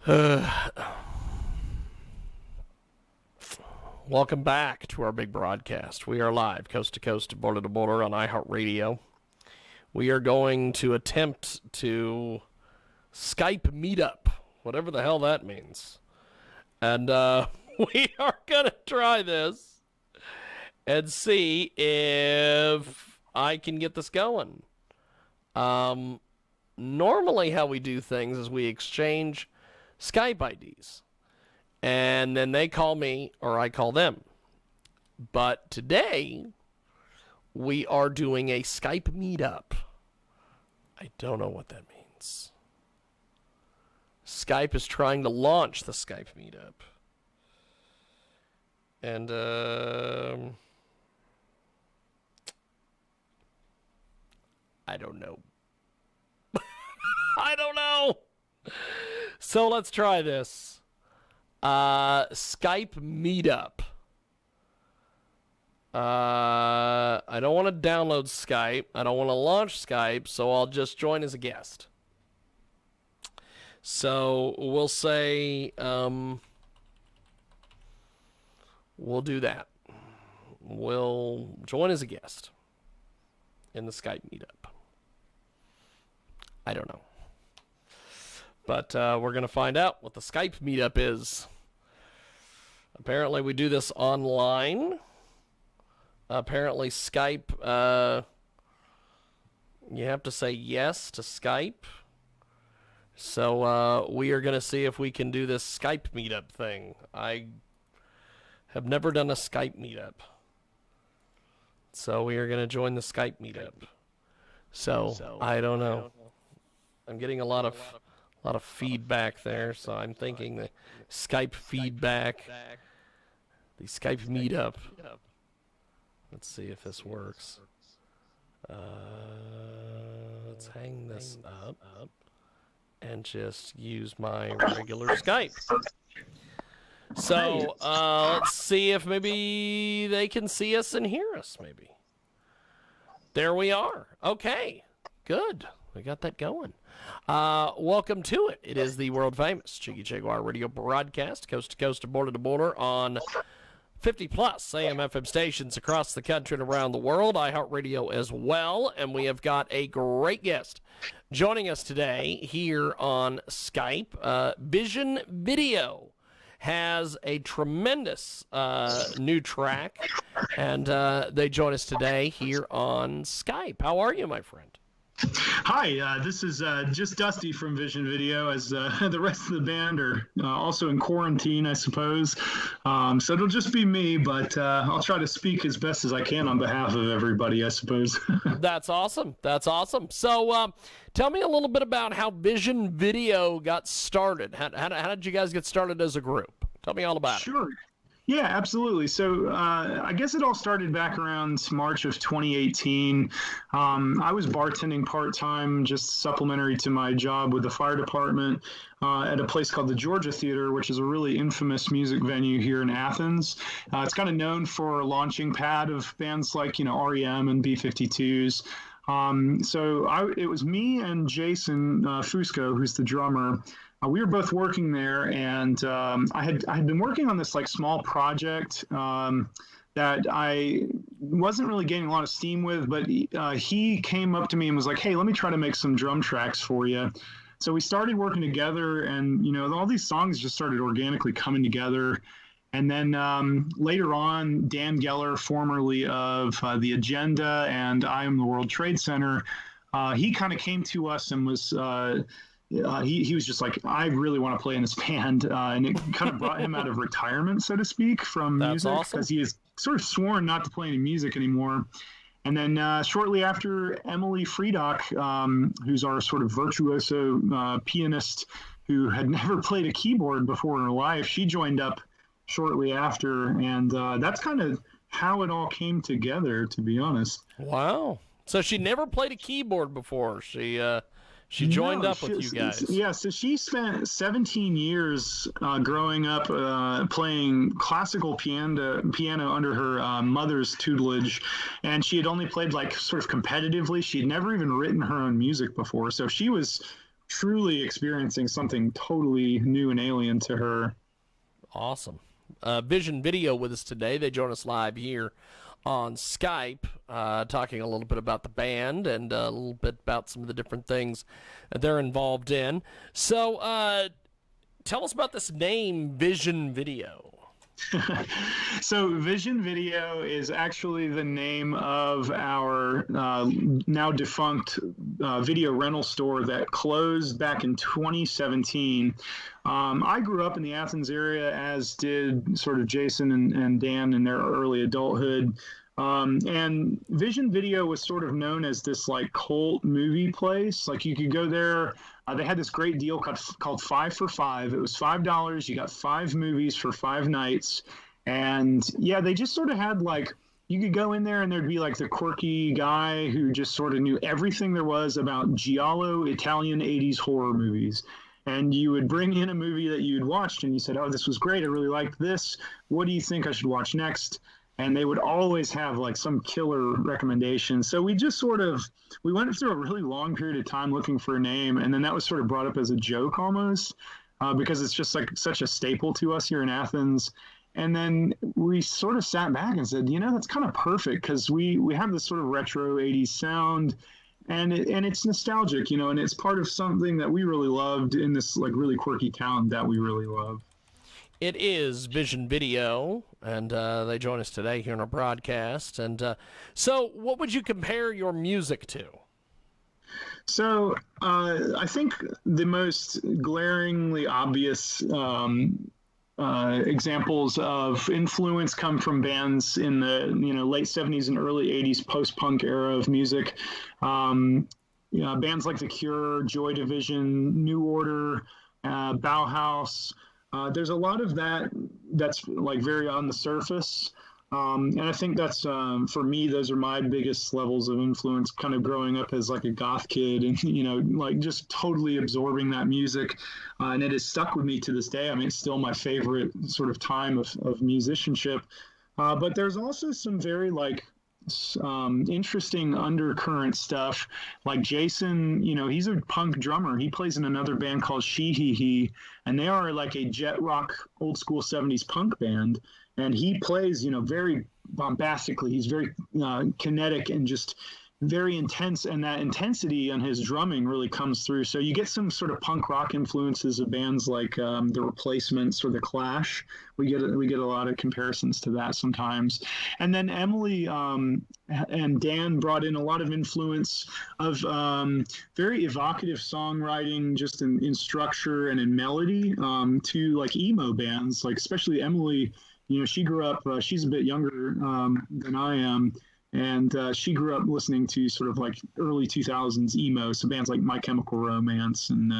Welcome back to our big broadcast. We are live, coast to coast, border to border on iHeartRadio. We are going to attempt to Skype meetup, whatever the hell that means. And we are going to try this and see if I can get this going. Normally how we do things is we exchange Skype IDs. And then they call me or I call them. But today, we are doing a Skype meetup. I don't know what that means. Skype is trying to launch the Skype meetup. And, I don't know. I don't know. So let's try this. Skype meetup. I don't want to download Skype. I don't want to launch Skype, so I'll just join as a guest. So we'll say, we'll do that. We'll join as a guest in the Skype meetup. I don't know. But we're going to find out what the Skype meetup is. Apparently we do this online. Apparently Skype, you have to say yes to Skype. So we are going to see if we can do this Skype meetup thing. I have never done a Skype meetup. So we are going to join the Skype meetup. So I don't know. I'm getting a lot of feedback there, so I'm thinking the Skype feedback, the Skype meetup. Let's see if this works. Let's hang this up and just use my regular Skype. So let's see if maybe they can see us and hear us, maybe. There we are. Okay, good. We got that going. Welcome to it. It is the world famous Jiggy Jaguar radio broadcast, coast to coast and border to border on 50 plus AM FM stations across the country and around the world, iHeartRadio as well. And we have got a great guest joining us today here on Skype. Vision Video has a tremendous new track, and they join us today here on Skype. How are you, my friend? Hi, this is just Dusty from Vision Video, as the rest of the band are also in quarantine, I suppose. So it'll just be me, but I'll try to speak as best as I can on behalf of everybody, I suppose. That's awesome. That's awesome. So tell me a little bit about how Vision Video got started. How did you guys get started as a group? Tell me all about it. Sure. Yeah, absolutely. So I guess it all started back around March of 2018. I was bartending part-time, just supplementary to my job with the fire department at a place called the Georgia Theater, which is a really infamous music venue here in Athens. It's kind of known for a launching pad of bands like, REM and B-52s. So it was me and Jason Fusco, who's the drummer. We were both working there, and I had been working on this small project that I wasn't really getting a lot of steam with, but he came up to me and was like, "Hey, let me try to make some drum tracks for you." So we started working together, and all these songs just started organically coming together. And then later on, Dan Geller, formerly of The Agenda and I Am the World Trade Center, he kind of came to us and was he was just like, I really want to play in this band, and it kind of brought him out of retirement, so to speak, from music, because he is sort of sworn not to play any music anymore. And then shortly after, Emily Fredock, who's our sort of virtuoso pianist who had never played a keyboard before in her life, she joined up shortly after, and that's kind of how it all came together, to be honest. Wow. So she never played a keyboard before. She joined up with you guys. Yeah, so she spent 17 years growing up playing classical piano under her mother's tutelage, and she had only played sort of competitively. She had never even written her own music before, so she was truly experiencing something totally new and alien to her. Awesome. Vision Video with us today. They join us live here on Skype, talking a little bit about the band and a little bit about some of the different things that they're involved in. So tell us about this name, Vision Video. So Vision Video is actually the name of our now defunct video rental store that closed back in 2017. I grew up in the Athens area, as did sort of Jason and Dan in their early adulthood. And Vision Video was sort of known as this like cult movie place. Like you could go there. They had this great deal called 5 for 5. It was $5. You got 5 movies for 5 nights. And yeah, they just sort of had like, you could go in there and there'd be like the quirky guy who just sort of knew everything there was about giallo Italian 80s horror movies. And you would bring in a movie that you'd watched and you said, oh, this was great. I really liked this. What do you think I should watch next? And they would always have like some killer recommendation. So we just we went through a really long period of time looking for a name. And then that was sort of brought up as a joke almost, because it's just like such a staple to us here in Athens. And then we sort of sat back and said, that's kind of perfect because we have this sort of retro 80s sound and it's nostalgic, and it's part of something that we really loved in this like really quirky town that we really love. It is Vision Video, and they join us today here on our broadcast. And so what would you compare your music to? So I think the most glaringly obvious examples of influence come from bands in the late 70s and early 80s post-punk era of music. Bands like The Cure, Joy Division, New Order, Bauhaus. There's a lot of that's like very on the surface. And I think that's, for me, those are my biggest levels of influence kind of growing up as like a goth kid and, like just totally absorbing that music. And it has stuck with me to this day. I mean, it's still my favorite sort of time of musicianship. But there's also some very like interesting undercurrent stuff. Like Jason, he's a punk drummer. He plays in another band called Shehehe, and they are like a jet rock old school 70s punk band. And he plays, very bombastically. He's very kinetic and just very intense. And that intensity on his drumming really comes through. So you get some sort of punk rock influences of bands like The Replacements or The Clash. We get a lot of comparisons to that sometimes. And then Emily and Dan brought in a lot of influence of very evocative songwriting, just in structure and in melody, to like emo bands, like especially Emily. She grew up, she's a bit younger than I am, and she grew up listening to sort of like early 2000s emo, so bands like My Chemical Romance and,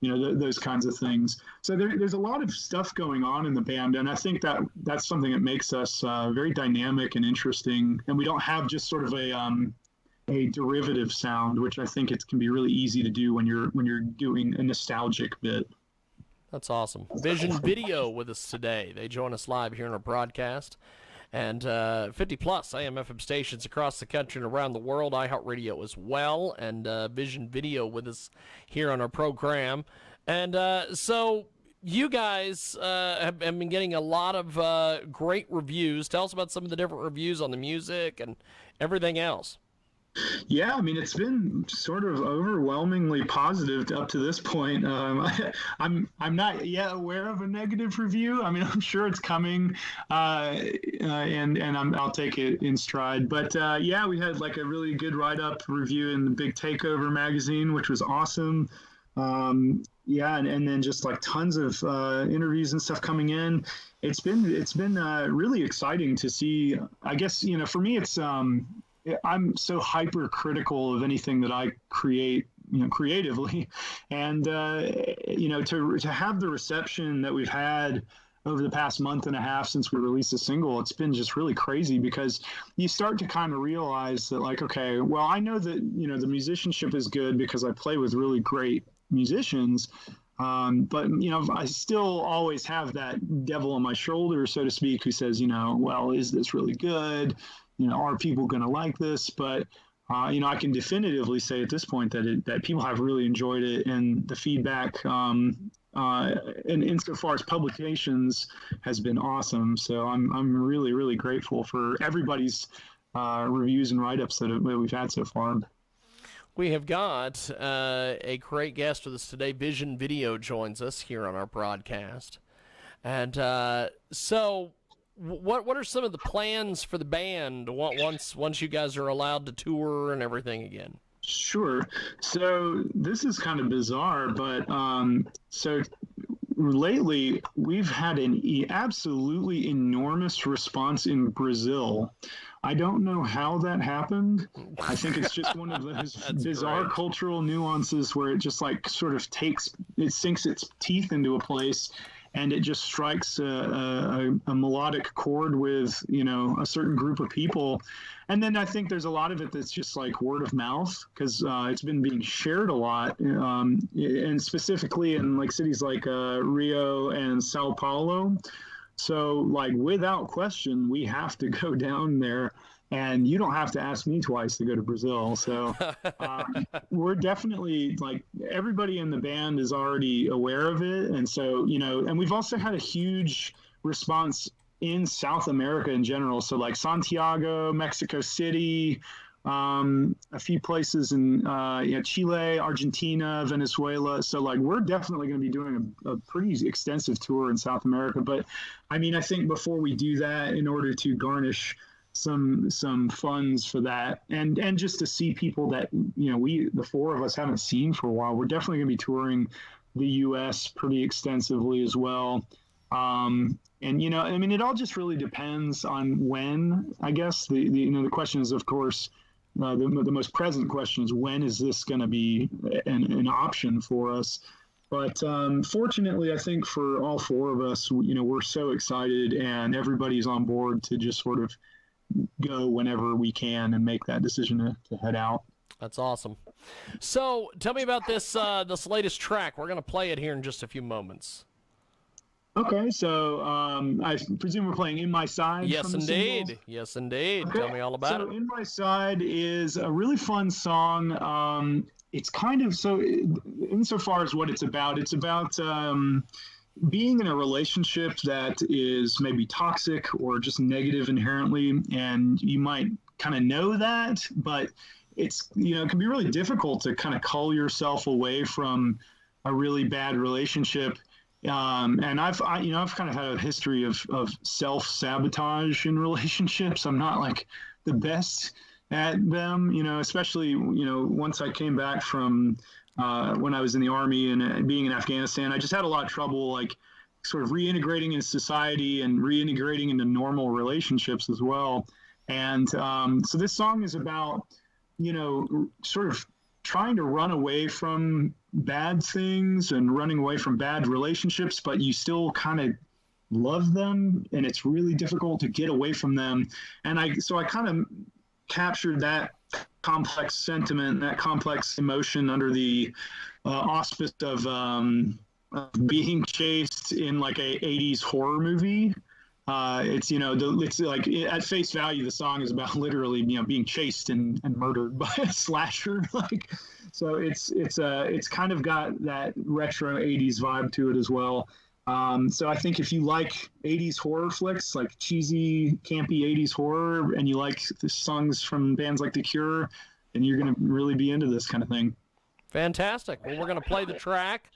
those kinds of things. So there's a lot of stuff going on in the band, and I think that's something that makes us very dynamic and interesting, and we don't have just sort of a derivative sound, which I think it can be really easy to do when you're doing a nostalgic bit. That's awesome. Vision Video with us today. They join us live here in our broadcast. And 50-plus AM/FM stations across the country and around the world, iHeartRadio as well, and Vision Video with us here on our program. And so you guys have been getting a lot of great reviews. Tell us about some of the different reviews on the music and everything else. Yeah, I mean, it's been sort of overwhelmingly positive up to this point. I'm not yet aware of a negative review. I mean, I'm sure it's coming, and I'll take it in stride. But yeah, we had like a really good write-up review in the big Takeover Magazine, which was awesome. Yeah, and then just like tons of interviews and stuff coming in. It's been really exciting to see. I guess for me, it's I'm so hypercritical of anything that I create, creatively, and to have the reception that we've had over the past month and a half since we released a single, it's been just really crazy because you start to kind of realize that like, okay, well, I know that the musicianship is good because I play with really great musicians. But I still always have that devil on my shoulder, so to speak, who says, well, is this really good? Are people going to like this? But I can definitively say at this point that people have really enjoyed it, and the feedback, and insofar as publications, has been awesome. So I'm really, really grateful for everybody's reviews and write-ups that we've had so far. We have got a great guest with us today. Vision Video joins us here on our broadcast. And so what are some of the plans for the band once you guys are allowed to tour and everything again? Sure. So this is kind of bizarre, but so lately we've had an absolutely enormous response in Brazil. I don't know how that happened. I think it's just one of those bizarre cultural nuances where it just like sort of sinks its teeth into a place, and it just strikes a melodic chord with, a certain group of people. And then I think there's a lot of it that's just like word of mouth, because it's been being shared a lot, and specifically in like cities like Rio and Sao Paulo. So like without question, we have to go down there, and you don't have to ask me twice to go to Brazil. So we're definitely, like, everybody in the band is already aware of it. And so, and we've also had a huge response in South America in general. So like Santiago, Mexico City, a few places in Chile, Argentina, Venezuela. So like we're definitely going to be doing a pretty extensive tour in South America. But I mean, I think before we do that, in order to garnish some funds for that, and just to see people that the four of us haven't seen for a while, we're definitely going to be touring the U.S. pretty extensively as well. And I mean, it all just really depends on when. I guess the question is, of course, the most present question is, when is this going to be an option for us? But fortunately, I think for all four of us, we're so excited, and everybody's on board to just sort of go whenever we can and make that decision to head out. That's awesome. So tell me about this latest track. We're going to play it here in just a few moments. Okay, so I presume we're playing In My Side. Yes, indeed. Yes, indeed. Okay. Tell me all about it. In My Side is a really fun song. It's kind of, so insofar as what it's about being in a relationship that is maybe toxic or just negative inherently, and you might kind of know that, but it's, it can be really difficult to kind of cull yourself away from a really bad relationship. And I've kind of had a history of self-sabotage in relationships. I'm not like the best at them, especially, once I came back from when I was in the Army and being in Afghanistan. I just had a lot of trouble, like, sort of reintegrating in society and reintegrating into normal relationships as well. And so this song is about, sort of trying to run away from bad things and running away from bad relationships, but you still kind of love them, and it's really difficult to get away from them. And I kind of captured that complex sentiment, that complex emotion under the auspice of being chased in like a 80s horror movie. It's like at face value, the song is about literally being chased and murdered by a slasher. Like, so it's kind of got that retro 80s vibe to it as well. So I think if you like 80s horror flicks, like cheesy, campy 80s horror, and you like the songs from bands like The Cure, then you're going to really be into this kind of thing. Fantastic. Well, we're going to play the track.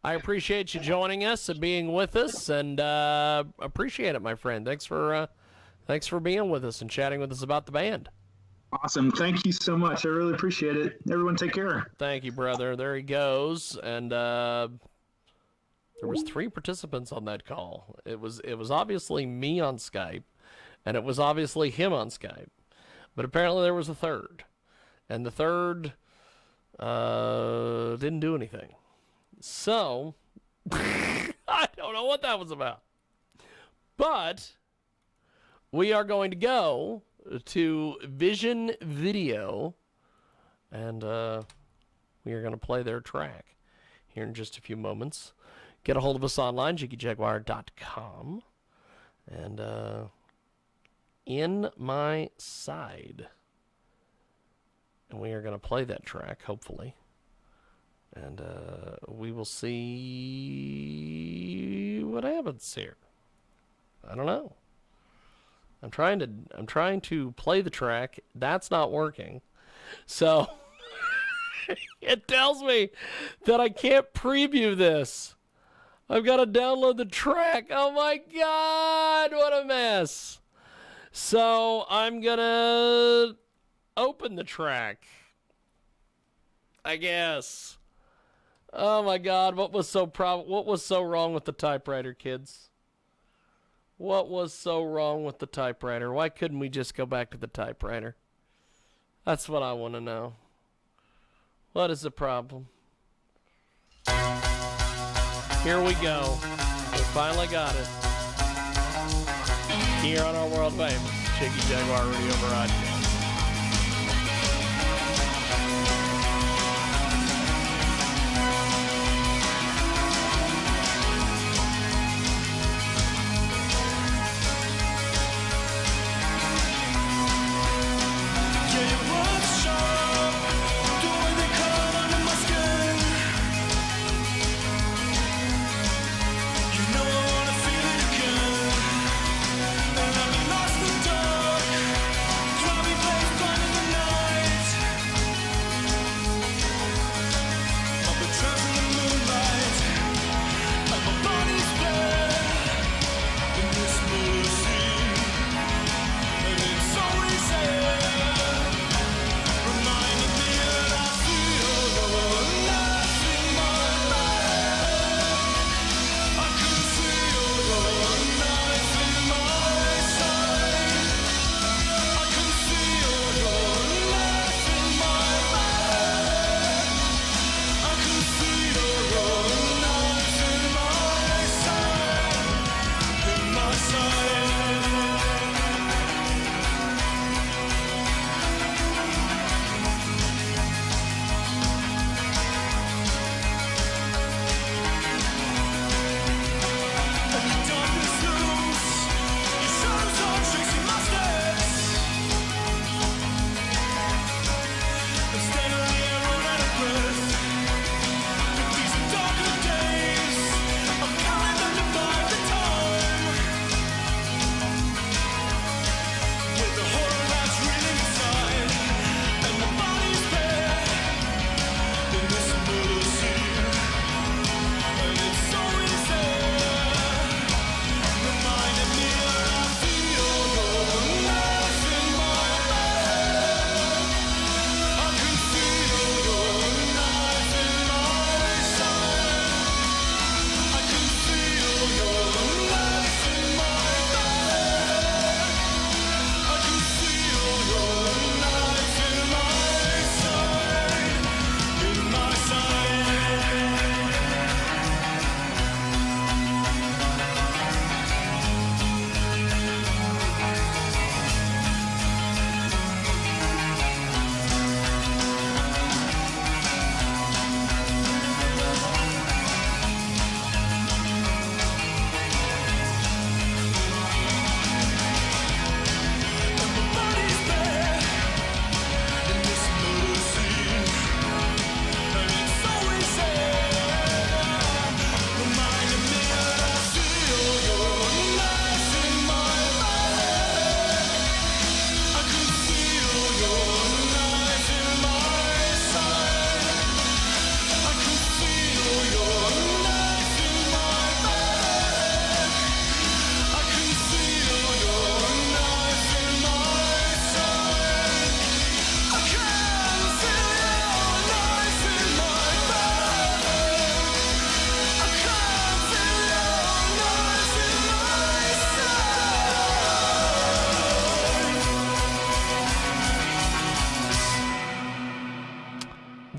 I appreciate you joining us and being with us, and appreciate it, my friend. Thanks for being with us and chatting with us about the band. Awesome. Thank you so much. I really appreciate it. Everyone take care. Thank you, brother. There he goes. And there was 3 participants on that call. It was obviously me on Skype, and it was obviously him on Skype. But apparently there was a third. And the third didn't do anything. So, I don't know what that was about. But we are going to go to Vision Video, and we are going to play their track here in just a few moments. Get a hold of us online, jiggyjaguar.com, and In My Side. And we are going to play that track, hopefully. And we will see what happens here. I don't know. I'm trying to play the track. That's not working. So it tells me that I can't preview this. I've got to download the track. Oh my God, what a mess. So I'm going to open the track, I guess. Oh my God, what was so wrong with the typewriter, kids? What was so wrong with the typewriter? Why couldn't we just go back to the typewriter? That's what I want to know. What is the problem? Here we go. We finally got it. Here on our world famous Chicky Jaguar Radio broadcast.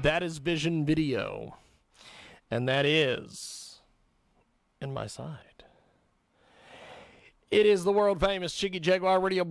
That is Vision Video. And that is In My Side. It is the world famous Chicky Jaguar Radio